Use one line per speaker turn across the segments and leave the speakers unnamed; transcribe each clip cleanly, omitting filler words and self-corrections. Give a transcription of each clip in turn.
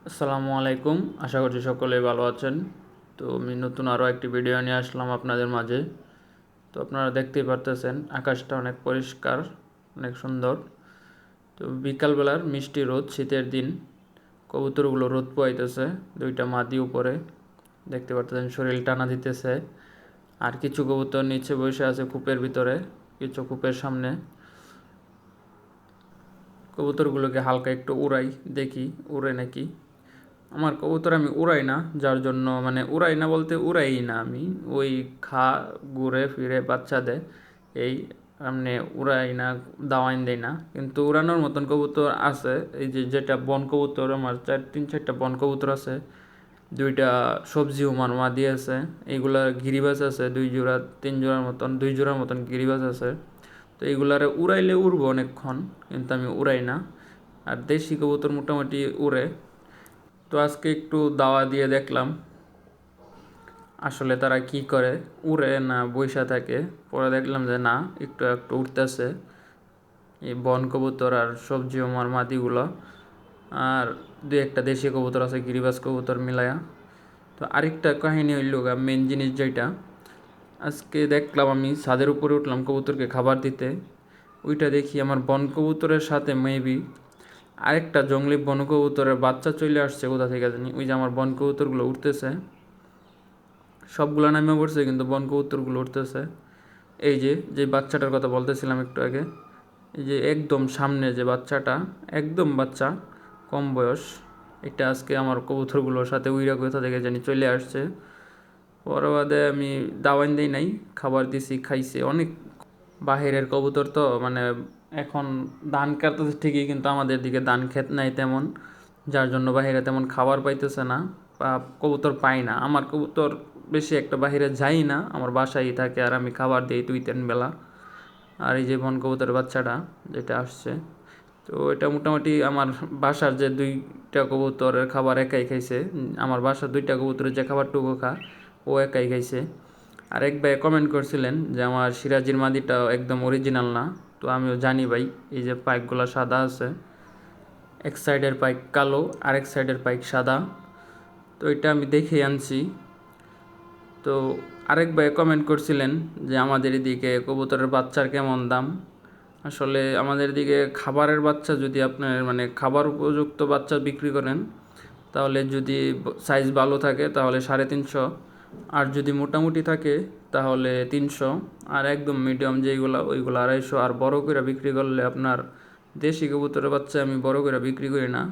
আসসালামু আলাইকুম। আশা করছি সকলেই ভালো আছেন। তো আমি নতুন আরও একটি ভিডিও নিয়ে আসলাম আপনাদের মাঝে। তো আপনারা দেখতেই পারতেছেন আকাশটা অনেক পরিষ্কার, অনেক সুন্দর। তো বিকালবেলার মিষ্টি রোদ, শীতের দিন, কবুতরগুলো রোদ পোয়াইতেছে। দুইটা মাদি উপরে দেখতে পারতেছেন শরীর টানা দিতেছে। আর কিছু কবুতর নিচে বসে আছে কূপের ভিতরে, কিছু কূপের সামনে। কবুতরগুলোকে হালকা একটু উড়াই, দেখি উড়ে নাকি। আমার কবুতর আমি উড়াই না, যার জন্য উড়াই না বলতে উড়াই না আমি, ওই ঘুরে ফিরে বাচ্চা দেয় এই, এমনি উড়াই না, দাওয়াইন দেয় না। কিন্তু উড়ানোর মতন কবুতর আছে, এই যে যেটা বন কবুতর, আমার তিন চারটা বন কবুতর আছে, দুইটা সবজি হুমার মাদি আছে, এইগুলা গিরিবাজ আছে 2 জোড়া 3 জোড়ার মতন, 2 জোড়ার মতন গিরিবাজ আছে। তো এইগুলারে উড়াইলে উড়বো অনেকক্ষণ, কিন্তু আমি উড়াই না। আর দেশি কবুতর মোটামুটি উড়ে। তো আজকে একটু দাওয়া দিয়ে দেখলাম আসলে তারা কি করে, উড়ে না বইসা থাকে। পরে দেখলাম যে না, একটু একটু উঠতেছে এই বন কবুতর আর সবজি ওমার মাদিগুলো। আর দু একটা দেশি কবুতর আছে, গিরিবাজ কবুতর মিলায়া। তো আরেকটা কাহিনী হইল মেন জিনিস যেটা, আজকে দেখলাম আমি ছাদের উপরে উঠলাম কবুতরকে খাবার দিতে। ওইটা দেখি আমার বন কবুতরের সাথে মেবি আরেকটা জঙ্গলি বন কবুতরের বাচ্চা চলে আসছে কোথা থেকে জানি। ওই যে আমার বন কবুতরগুলো উঠতেছে, সবগুলো নামে পড়ছে কিন্তু বন কবুতরগুলো উঠতেছে। এই যে যে বাচ্চাটার কথা বলতেছিলাম একটু আগে, এই যে একদম সামনে যে বাচ্চাটা, একদম বাচ্চা, কম বয়স, এটা আজকে আমার কবুতরগুলোর সাথে উইরা কোথা থেকে জানি চলে আসছে। পরে বাদে আমি দাওয়াইন দিই নাই, খাবার দিছি, খাইছে অনেক। বাহিরের কবুতর তো এখন ধান কাটতেছে ঠিকই, কিন্তু আমাদের দিকে ধান ক্ষেত নাই তেমন, যার জন্য বাহিরে তেমন খাবার পাইতেছে না বা কবুতর পাই না। আমার কবুতর বেশি একটা বাহিরে যাই না, আমার বাসায় থাকে আর আমি খাবার দিই 2-3 বেলা। আর এই যে বন কবুতরের বাচ্চাটা যেটা আসছে, তো এটা মোটামুটি আমার বাসার যে 2টা কবুতরের খাবার একাই খাইছে। আমার বাসার 2টা কবুতরের যে খাবারটুকু ও একাই খাইছে। আর এক ভাই কমেন্ট করছিলেন যে আমার সিরাজির মাদিটা একদম অরিজিনাল না। তো আমিও জানি ভাই, এই যে পাইকগুলো সাদা আছে, এক সাইডের পাইক কালো আর এক সাইডের পাইক সাদা। তো এটা আমি দেখে আনছি। তো আরেক ভাই কমেন্ট করছিলেন যে আমাদের এদিকে কবুতরের বাচ্চার কেমন দাম। আসলে আমাদের এদিকে খাবারের বাচ্চা, যদি আপনার খাবার উপযুক্ত বাচ্চা বিক্রি করেন, তাহলে যদি সাইজ ভালো থাকে তাহলে 350, আর যদি মোটামুটি থাকে তাহলে 300, আর একদম মিডিয়াম যেইগুলো ওইগুলো 250। আর বড় করে বিক্রি করলে আপনার দেশি কবুতরের বাচ্চা আমি বড় করে বিক্রি করি না।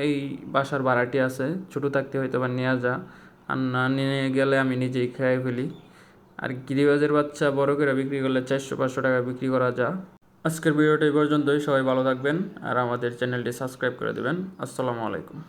এই বাসার ভাড়াটি আছে, ছোটো থাকতে হয়তো বা নিয়ে যা, আর না নিয়ে গেলে আমি নিজেই খেয়ে ফেলি। আর গিরিবাজের বাচ্চা বড় করে বিক্রি করলে 400-500 টাকা বিক্রি করা যায়। আজকের ভিডিওটা এই পর্যন্তই। সবাই ভালো থাকবেন আর আমাদের চ্যানেলটি সাবস্ক্রাইব করে দেবেন। আসসালামু আলাইকুম।